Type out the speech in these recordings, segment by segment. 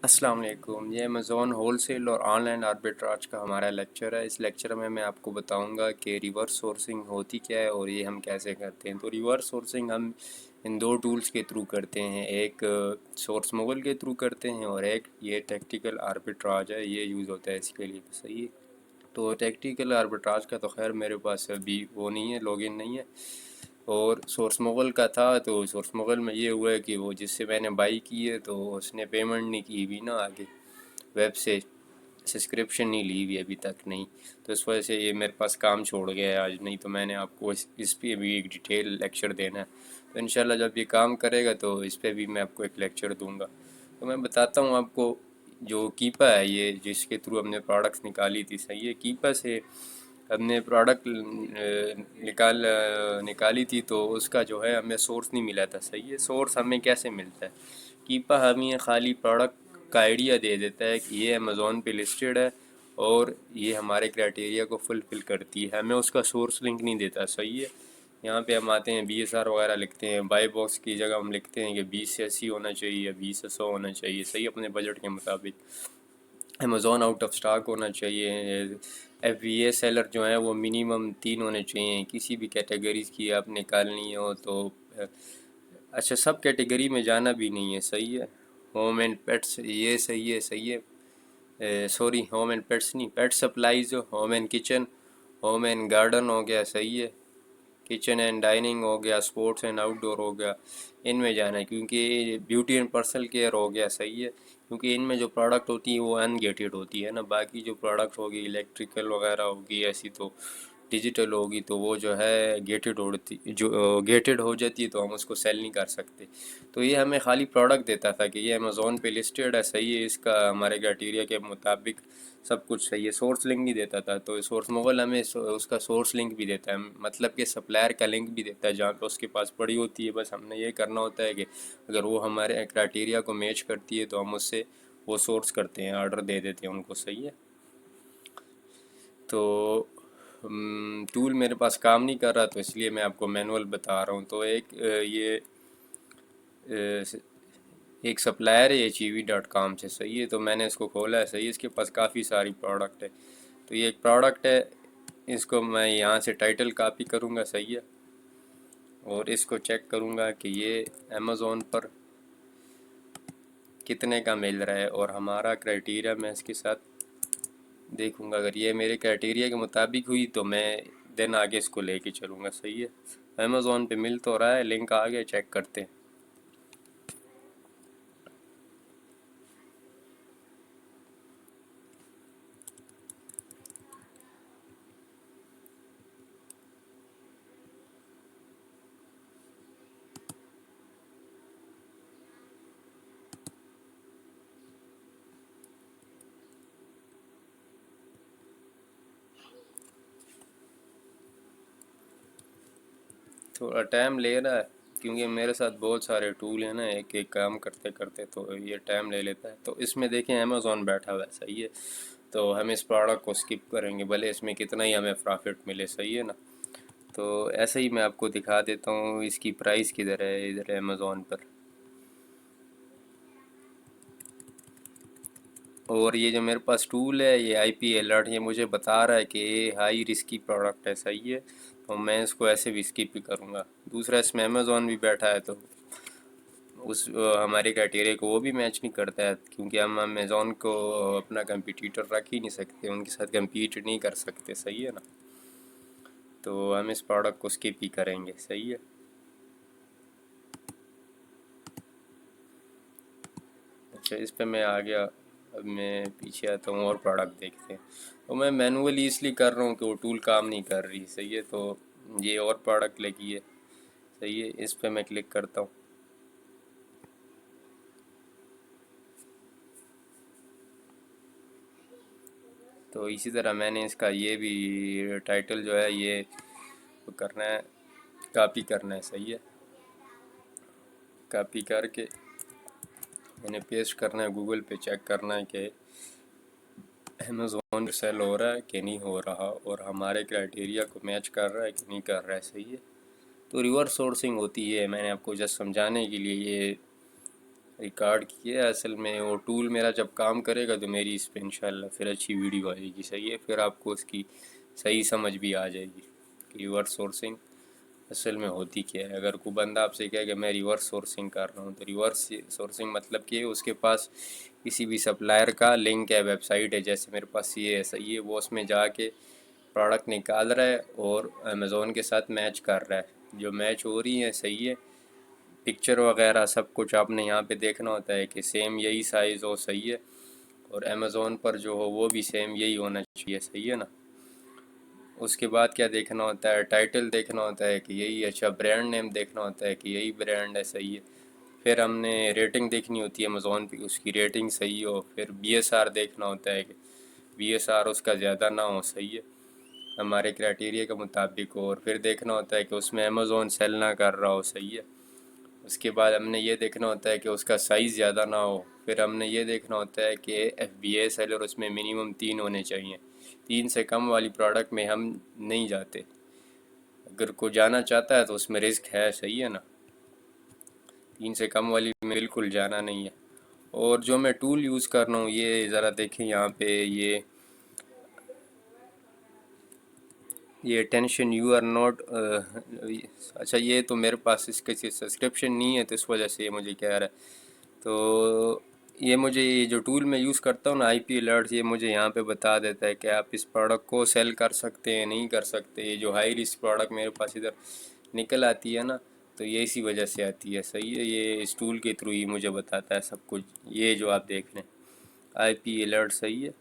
السلام علیکم، یہ امیزون ہول سیل اور آن لائن آربیٹراج کا ہمارا لیکچر ہے۔ اس لیکچر میں آپ کو بتاؤں گا کہ ریورس سورسنگ ہوتی کیا ہے اور یہ ہم کیسے کرتے ہیں۔ تو ریورس سورسنگ ہم ان دو ٹولز کے تھرو کرتے ہیں، ایک سورس موگل کے تھرو کرتے ہیں اور ایک یہ ٹیکٹیکل آربیٹراج ہے، یہ یوز ہوتا ہے اس کے لیے۔ صحیح ہے، تو ٹیکٹیکل آربیٹراج کا تو خیر میرے پاس ابھی وہ نہیں ہے، لاگ ان نہیں ہے، اور سورس مغل کا تھا۔ تو سورس مغل میں یہ ہوا ہے کہ وہ جس سے میں نے بائی کی ہے تو اس نے پیمنٹ نہیں کی ہوئی نا، آگے ویب سے سبسکرپشن نہیں لی ہوئی ابھی تک نہیں، تو اس وجہ سے یہ میرے پاس کام چھوڑ گیا ہے آج، نہیں تو میں نے آپ کو اس پہ بھی ایک ڈیٹیل لیکچر دینا ہے۔ تو انشاءاللہ جب یہ کام کرے گا تو اس پہ بھی میں آپ کو ایک لیکچر دوں گا۔ تو میں بتاتا ہوں آپ کو، جو کیپا ہے یہ جس کے تھرو ہم نے پروڈکٹس نکالی تھی، صحیح ہے، کیپا سے ہم نے پروڈکٹ نکالی تھی تو اس کا جو ہے ہمیں سورس نہیں ملا تھا۔ صحیح ہے، سورس ہمیں کیسے ملتا ہے؟ کیپا ہمیں خالی پروڈکٹ کا آئیڈیا دے دیتا ہے کہ یہ امیزون پہ لسٹڈ ہے اور یہ ہمارے کرائٹیریا کو فلفل کرتی ہے، ہمیں اس کا سورس لنک نہیں دیتا۔ صحیح ہے، یہاں پہ ہم آتے ہیں BSR وغیرہ لکھتے ہیں، بائی باکس کی جگہ ہم لکھتے ہیں کہ 20 سے 80 ہونا چاہیے یا 20 سے 100 ہونا چاہیے، صحیح، اپنے بجٹ کے مطابق۔ امیزون آؤٹ آف سٹاک ہونا چاہیے، FBA سیلر جو ہیں وہ منیمم 3 ہونے چاہیے، کسی بھی کیٹیگریز کی آپ نکالنی ہو تو اچھا سب کیٹیگری میں جانا بھی نہیں ہے، صحیح ہے۔ ہوم اینڈ پیٹس یہ صحیح ہے، صحیح ہے، sorry home and pets no, pet supplies, home and kitchen, home and garden ہو گیا، صحیح ہے، کچن اینڈ ڈائننگ ہو گیا، اسپورٹس اینڈ آؤٹ ڈور ہو گیا، ان میں جانا ہے، کیونکہ بیوٹی اینڈ پرسنل کیئر ہو گیا، صحیح ہے، کیونکہ ان میں جو پروڈکٹ ہوتی ہے وہ ان گیٹڈ ہوتی ہے نا، باقی جو پروڈکٹ ہوگی الیکٹریکل وغیرہ ہوگی ایسی تو ڈیجیٹل ہوگی تو وہ جو ہے گیٹڈ ہوتی، جو گیٹڈ ہو جاتی ہے تو ہم اس کو سیل نہیں کر سکتے۔ تو یہ ہمیں خالی پروڈکٹ دیتا تھا کہ یہ امیزون پہ لسٹڈ ہے، صحیح ہے، اس کا ہمارے کرائٹیریا کے مطابق سب کچھ صحیح ہے، سورس لنک نہیں دیتا تھا۔ تو سورس موبائل ہمیں اس کا سورس لنک بھی دیتا ہے، مطلب کہ سپلائر کا لنک بھی دیتا ہے جہاں پہ اس کے پاس پڑی ہوتی ہے، بس ہم نے یہ کرنا ہوتا ہے کہ اگر وہ ہمارے کرائٹیریا کو میچ کرتی ہے تو ہم اس سے وہ سورس کرتے ہیں، آرڈر دے دیتے ہیں ان کو، صحیح ہے۔ تو ٹول میرے پاس کام نہیں کر رہا تو اس لیے میں آپ کو مینول بتا رہا ہوں۔ تو ایک یہ ایک سپلائر ہے HEV.com سے، صحیح ہے، تو میں نے اس کو کھولا ہے، صحیح ہے، اس کے پاس کافی ساری پروڈکٹ ہے۔ تو یہ ایک پروڈکٹ ہے، اس کو میں یہاں سے ٹائٹل کاپی کروں گا، صحیح ہے، اور اس کو چیک کروں گا کہ یہ امیزون پر کتنے کا مل رہا ہے، اور ہمارا کرائٹیریا میں اس کے ساتھ دیکھوں گا، اگر یہ میرے کرائٹیریا کے مطابق ہوئی تو میں دن آگے اس کو لے کے چلوں گا، صحیح ہے۔ امیزون پہ مل تو رہا ہے، لنک آ گیا، چیک کرتے ہیں۔ تھوڑا ٹائم لے رہا ہے کیونکہ میرے ساتھ بہت سارے ٹول ہیں نا، ایک ایک کام کرتے کرتے تو یہ ٹائم لے لیتا ہے۔ تو اس میں دیکھیں امیزون بیٹھا ہوا ہے، صحیح ہے، تو ہم اس پروڈکٹ کو سکپ کریں گے بھلے اس میں کتنا ہی ہمیں پرافٹ ملے، صحیح ہے نا۔ تو ایسے ہی میں آپ کو دکھا دیتا ہوں اس کی پرائس کدھر ہے، ادھر ہے امیزون پر، اور یہ جو میرے پاس ٹول ہے یہ IP الرٹ، یہ مجھے بتا رہا ہے کہ یہ ہائی رسکی پروڈکٹ ہے، صحیح ہے، تو میں اس کو ایسے بھی اسکپ ہی کروں گا۔ دوسرا اس میں امیزون بھی بیٹھا ہے تو اس ہمارے کرائٹیریا کو وہ بھی میچ نہیں کرتا ہے، کیونکہ ہم امیزون کو اپنا کمپیٹیٹر رکھ ہی نہیں سکتے، ان کے ساتھ کمپیٹ نہیں کر سکتے، صحیح ہے نا، تو ہم اس پروڈکٹ کو اسکپ ہی کریں گے، صحیح ہے۔ اچھا اس پہ میں آ گیا، اب میں پیچھے آتا ہوں اور پروڈکٹ دیکھتے ہیں۔ تو میں مینولی اس لیے کر رہا ہوں کہ وہ ٹول کام نہیں کر رہی، صحیح ہے، تو یہ اور پروڈکٹ لگی ہے، صحیح ہے، اس پہ میں کلک کرتا ہوں۔ تو اسی طرح میں نے اس کا یہ بھی ٹائٹل جو ہے یہ کرنا ہے، کاپی کرنا ہے، صحیح ہے، کاپی کر کے میں نے پیسٹ کرنا ہے، گوگل پہ چیک کرنا ہے کہ امیزون سیل ہو رہا ہے کہ نہیں ہو رہا اور ہمارے کرائٹیریا کو میچ کر رہا ہے کہ نہیں کر رہا ہے، صحیح ہے۔ تو ریورس سورسنگ ہوتی ہے، میں نے آپ کو جسٹ سمجھانے کے لیے یہ ریکارڈ کیا ہے اصل میں، وہ ٹول میرا جب کام کرے گا تو میری اس پہ انشاءاللہ پھر اچھی ویڈیو آئے گی، صحیح ہے، پھر آپ کو اس کی صحیح سمجھ بھی آ جائے گی کہ ریورس سورسنگ اصل میں ہوتی کیا ہے۔ اگر کوئی بندہ آپ سے کہے کہ میں ریورس سورسنگ کر رہا ہوں، تو ریورس سورسنگ مطلب کہ اس کے پاس کسی بھی سپلائر کا لنک ہے، ویب سائٹ ہے، جیسے میرے پاس یہ ہے، صحیح ہے، وہ اس میں جا کے پروڈکٹ نکال رہا ہے اور امیزون کے ساتھ میچ کر رہا ہے، جو میچ ہو رہی ہیں، صحیح ہے، پکچر وغیرہ سب کچھ آپ نے یہاں پہ دیکھنا ہوتا ہے کہ سیم یہی سائز ہو، صحیح ہے، اور امیزون پر جو ہو وہ بھی سیم یہی ہونا چاہیے، صحیح ہے نا۔ اس کے بعد کیا دیکھنا ہوتا ہے، ٹائٹل دیکھنا ہوتا ہے کہ یہی، اچھا برانڈ نیم دیکھنا ہوتا ہے کہ یہی برانڈ ہے، صحیح ہے، پھر ہم نے ریٹنگ دیکھنی ہوتی ہے امیزون پہ، اس کی ریٹنگ صحیح ہو، پھر بی ایس آر دیکھنا ہوتا ہے کہ بی ایس آر اس کا زیادہ نہ ہو، صحیح ہے، ہمارے کرائٹیریا کے مطابق ہو، اور پھر دیکھنا ہوتا ہے کہ اس میں امیزون سیل نہ کر رہا ہو، صحیح ہے۔ اس کے بعد ہم نے یہ دیکھنا ہوتا ہے کہ اس کا سائز زیادہ نہ ہو، پھر ہم نے یہ دیکھنا ہوتا ہے کہ ایف بی اے سیلر اس میں منیمم 3 ہونے چاہیے، 3 سے کم والی پروڈکٹ میں ہم نہیں جاتے، اگر کوئی جانا چاہتا ہے تو اس میں رسک ہے، صحیح ہے نا، 3 سے کم والی میں بالکل جانا نہیں ہے۔ اور جو میں ٹول یوز کر رہا ہوں یہ ذرا دیکھیں یہاں پہ، یہ ٹینشن یو آر نوٹ، اچھا یہ تو میرے پاس اس کے سبسکرپشن نہیں ہے تو اس وجہ سے یہ مجھے کہہ رہا ہے، تو یہ مجھے یہ جو ٹول میں یوز کرتا ہوں نا، آئی پی الرٹس، یہ مجھے یہاں پہ بتا دیتا ہے کہ آپ اس پروڈکٹ کو سیل کر سکتے ہیں نہیں کر سکتے۔ یہ جو ہائی رسک پروڈکٹ میرے پاس ادھر نکل آتی ہے نا، تو یہ اسی وجہ سے آتی ہے، صحیح ہے، یہ اس ٹول کے تھرو ہی مجھے بتاتا ہے سب کچھ، یہ جو آپ دیکھ رہے ہیں آئی پی الرٹ، صحیح ہے،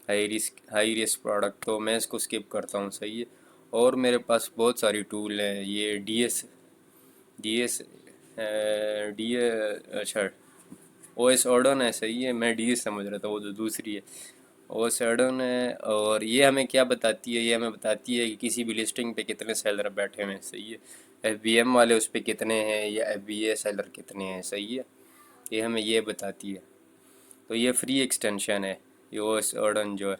ہائی رسک پروڈکٹ، تو میں اس کو سکپ کرتا ہوں، صحیح ہے۔ اور میرے پاس بہت ساری ٹول ہیں، یہ ڈی ایس ڈی اچھا او ایس اوڈن ہے، صحیح ہے، میں ڈی ایس سمجھ رہا تھا، وہ تو دوسری ہے، او ایس اوڈن ہے، اور یہ ہمیں کیا بتاتی ہے، یہ ہمیں بتاتی ہے کہ کسی بھی لسٹنگ پہ کتنے سیلر بیٹھے ہوئے ہیں، صحیح ہے، ایف بی ایم والے اس پہ کتنے ہیں یا ایف بی اے سیلر کتنے ہیں، صحیح ہے، یہ ہمیں یہ بتاتی ہے۔ تو یہ فری ایکسٹینشن ہے، یہ او ایس اوڈن جو ہے،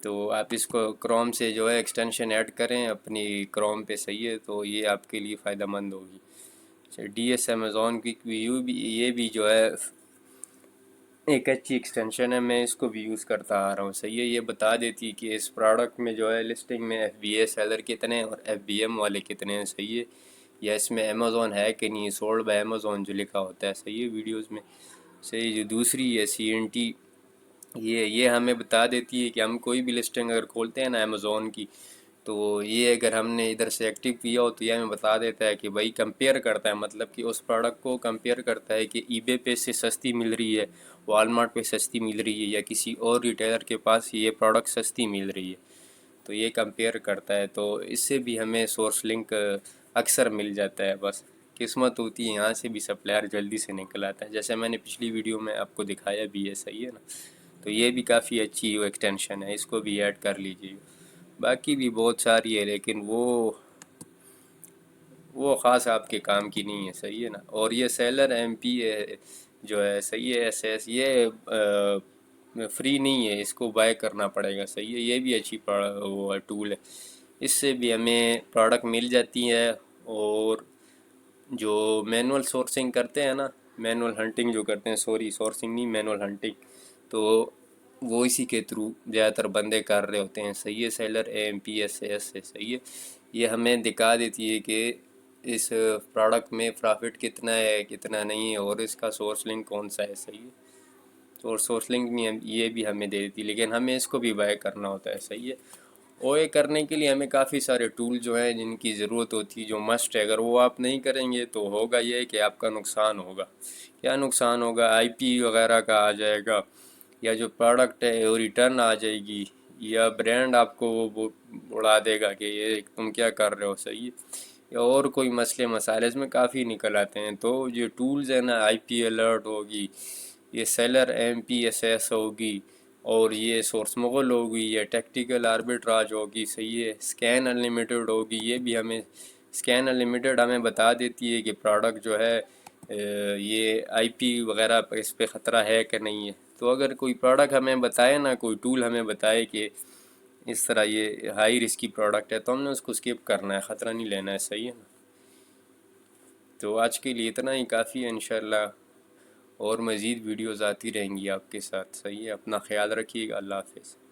تو آپ اس کو کروم سے جو ہے ایکسٹینشن ایڈ کریں اپنی کروم پہ، صحیح ہے، تو یہ آپ کے لیے فائدہ مند ہوگی۔ اچھا ڈی ایس امیزون کی ویو بھی، یہ بھی جو ہے ایک اچھی ایکسٹینشن ہے، میں اس کو بھی یوز کرتا آ رہا ہوں، صحیح ہے، یہ بتا دیتی کہ اس پروڈکٹ میں جو ہے لسٹنگ میں ایف بی اے سیلر کتنے ہیں اور ایف بی ایم والے کتنے ہیں، صحیح ہے، یا اس میں امیزون ہے کہ نہیں، سولڈ بائی امیزون جو لکھا ہوتا ہے، صحیح ہے، ویڈیوز میں، صحیح۔ جو دوسری ہے سی این ٹی، یہ ہمیں بتا دیتی ہے کہ ہم کوئی بھی لسٹنگ اگر کھولتے ہیں نا امیزون کی، تو یہ اگر ہم نے ادھر سے ایکٹیو کیا ہو تو یہ ہمیں بتا دیتا ہے کہ بھائی کمپیئر کرتا ہے، مطلب کہ اس پروڈکٹ کو کمپیئر کرتا ہے کہ ای بے پہ سے سستی مل رہی ہے، والمارٹ پہ سستی مل رہی ہے، یا کسی اور ریٹیلر کے پاس یہ پروڈکٹ سستی مل رہی ہے، تو یہ کمپیئر کرتا ہے، تو اس سے بھی ہمیں سورس لنک اکثر مل جاتا ہے، بس قسمت ہوتی ہے، یہاں سے بھی سپلائر جلدی سے نکل آتا ہے، جیسے میں نے پچھلی ویڈیو میں آپ کو دکھایا بھی ہے، صحیح ہے نا، تو یہ بھی کافی اچھی ایکسٹینشن ہے، اس کو بھی ایڈ کر لیجیے۔ باقی بھی بہت ساری ہے لیکن وہ خاص آپ کے کام کی نہیں ہے، صحیح ہے نا۔ اور یہ سیلر ایم پی جو ہے، صحیح ہے، ایس ایس، یہ فری نہیں ہے، اس کو بائی کرنا پڑے گا، صحیح ہے، یہ بھی اچھی وہ ٹول ہے، اس سے بھی ہمیں پروڈکٹ مل جاتی ہے۔ اور جو مینول سورسنگ کرتے ہیں نا، مینول ہنٹنگ جو کرتے ہیں، سوری سورسنگ نہیں، مینول ہنٹنگ، تو وہ اسی کے تھرو زیادہ تر بندے کر رہے ہوتے ہیں، صحیح ہے، سیلر A M P S S سے، صحیح ہے، یہ ہمیں دکھا دیتی ہے کہ اس پروڈکٹ میں پرافٹ کتنا ہے کتنا نہیں ہے، اور اس کا سورس لنک کون سا ہے، صحیح ہے، اور سورس لنک میں یہ بھی ہمیں دے دیتی ہے، لیکن ہمیں اس کو بھی بائی کرنا ہوتا ہے، صحیح ہے۔ او اے کرنے کے لیے ہمیں کافی سارے ٹول جو ہیں جن کی ضرورت ہوتی ہے، جو مسٹ ہے، اگر وہ آپ نہیں کریں گے تو ہوگا یہ کہ آپ کا نقصان ہوگا۔ کیا نقصان ہوگا؟ آئی پی وغیرہ کا آ جائے گا، یا جو پروڈکٹ ہے وہ ریٹرن آ جائے گی، یا برانڈ آپ کو وہ اڑا دے گا کہ یہ تم کیا کر رہے ہو، صحیح ہے، یا اور کوئی مسئلے مسائل اس میں کافی نکل آتے ہیں۔ تو یہ ٹولز ہیں نا، آئی پی الرٹ ہوگی، یہ سیلر ایم پی ایس ایس ہوگی، اور یہ سورس مغل ہوگی، یہ ٹیکٹیکل آربیٹراج ہوگی، صحیح ہے، اسکین انلیمیٹڈ ہوگی، یہ بھی ہمیں اسکین انلیمیٹڈ ہمیں بتا دیتی ہے کہ پروڈکٹ جو ہے یہ آئی پی وغیرہ پر اس پہ خطرہ ہے کہ نہیں ہے۔ تو اگر کوئی پروڈکٹ ہمیں بتائے نا، کوئی ٹول ہمیں بتائے کہ اس طرح یہ ہائی رسکی پروڈکٹ ہے، تو ہم نے اس کو اسکپ کرنا ہے، خطرہ نہیں لینا ہے، صحیح ہے نا۔ تو آج کے لیے اتنا ہی کافی ہے، انشاءاللہ اور مزید ویڈیوز آتی رہیں گی آپ کے ساتھ. صحیح ہے، اپنا خیال رکھیے گا. اللہ حافظ.